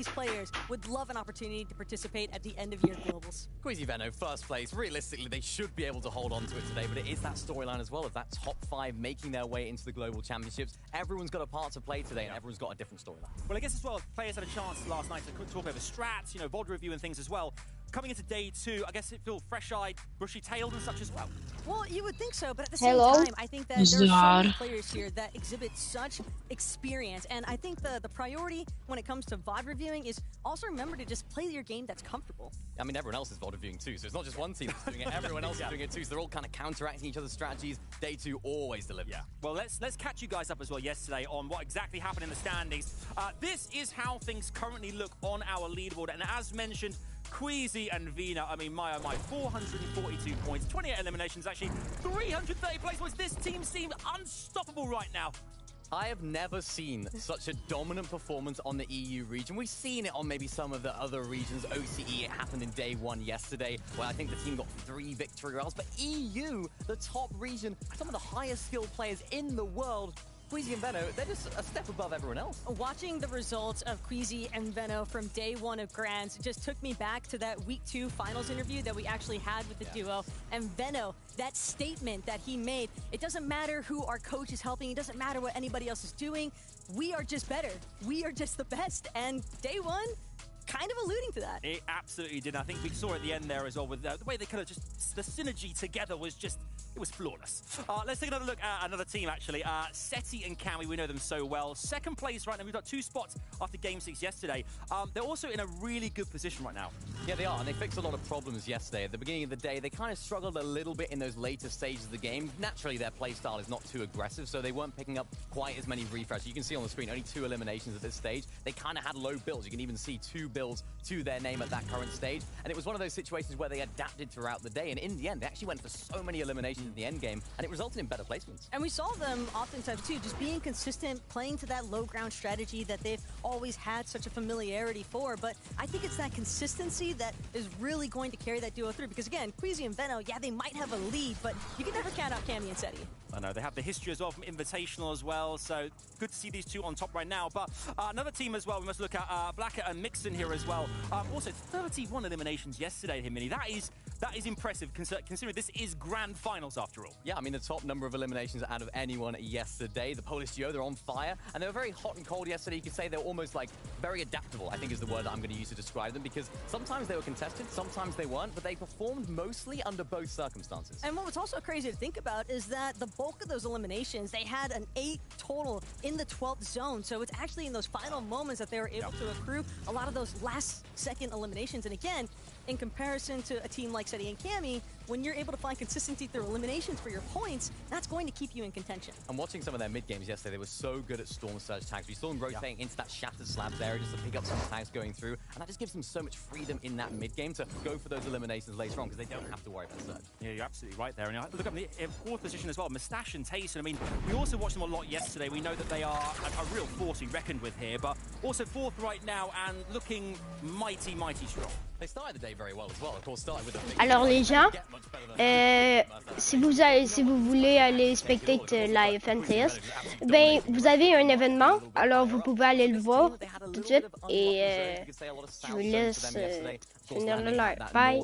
these players would love an opportunity to participate at the end of year globals. Queasy Venno, first place. Realistically, they should be able to hold on to it today, but it is that storyline as well of that top 5 making their way into the global championships. Everyone's got a part to play today, and everyone's got a different storyline. Well, I guess as well, players had a chance last night to talk over strats, VOD review and things as well. Coming into day 2, I guess it feels fresh-eyed, bushy-tailed and such as well. Well, you would think so, but at the same time, I think that there are so many players here that exhibit such experience, and I think the priority when it comes to VOD reviewing is also remember to just play your game that's comfortable. I mean, everyone else is VOD reviewing too, so it's not just one team that's doing it, everyone else is doing it too, so they're all kind of counteracting each other's strategies. Day 2 always delivers. Yeah. Well, let's catch you guys up as well yesterday on what exactly happened in the standings. This is how things currently look on our leaderboard, and as mentioned, Queasy and Vina, I mean, my 442 points, 28 eliminations, actually 330 place points. This team seems unstoppable right now. I have never seen such a dominant performance on the EU region. We've seen it on maybe some of the other regions. OCE, it happened in day 1 yesterday, where I think the team got 3 victory rounds. But EU, the top region, some of the highest skilled players in the world, Queasy and Venno, they're just a step above everyone else. Watching the results of Queasy and Venno from day 1 of Grands just took me back to that week 2 finals interview that we actually had with the duo. And Venno, that statement that he made, it doesn't matter who our coach is helping, it doesn't matter what anybody else is doing, we are just better. We are just the best. And day 1, kind of alluding to that. It absolutely did. I think we saw at the end there as well with the way they kind of just, the synergy together was just, it was flawless. Let's take another look at another team, actually. Seti and Kami, we know them so well. Second place right now. We've got 2 spots after Game 6 yesterday. They're also in a really good position right now. Yeah, they are, and they fixed a lot of problems yesterday. At the beginning of the day, they kind of struggled a little bit in those later stages of the game. Naturally, their playstyle is not too aggressive, so they weren't picking up quite as many refreshes. You can see on the screen, only 2 eliminations at this stage. They kind of had low builds. You can even see 2 builds to their name at that current stage. And it was one of those situations where they adapted throughout the day, and in the end, they actually went for so many eliminations in the end game, and it resulted in better placements. And we saw them oftentimes too, just being consistent, playing to that low ground strategy that they've always had such a familiarity for. But I think it's that consistency that is really going to carry that duo through, because again, Queasy and Venno, yeah, they might have a lead, but you can never count out Kami and Seti. I know, they have the history as well from Invitational as well, so good to see these 2 on top right now. But another team as well, we must look at Blacker and Mixon here as well. Also, 31 eliminations yesterday, Himini. That is impressive, considering this is grand finals after all. Yeah, I mean, the top number of eliminations out of anyone yesterday. The Polish duo, they're on fire, and they were very hot and cold yesterday. You could say they were almost like very adaptable, I think is the word that I'm going to use to describe them, because sometimes they were contested, sometimes they weren't, but they performed mostly under both circumstances. And what was also crazy to think about is that the bulk of those eliminations, they had an 8 total in the 12th zone, so it's actually in those final moments that they were able to accrue a lot of those last-second eliminations. And again, in comparison to a team like Seti and Kami, when you're able to find consistency through eliminations for your points, that's going to keep you in contention. And watching some of their mid-games yesterday, they were so good at Storm Surge tags. We saw them rotating into that Shattered Slabs area just to pick up some tags going through, and that just gives them so much freedom in that mid-game to go for those eliminations later on, because they don't have to worry about Surge. Yeah, you're absolutely right there. And look at the 4th position as well, Mustache and Tayson. I mean, we also watched them a lot yesterday. We know that they are a real force to be reckoned with here, but also 4th right now and looking mighty, mighty strong. They started the day very well as well. Of course, started with a big... Alors les gens, si vous voulez aller spectate la FNCS, ben vous avez un événement, alors vous pouvez aller le voir tout de suite et je vous laisse finir le live. Bye.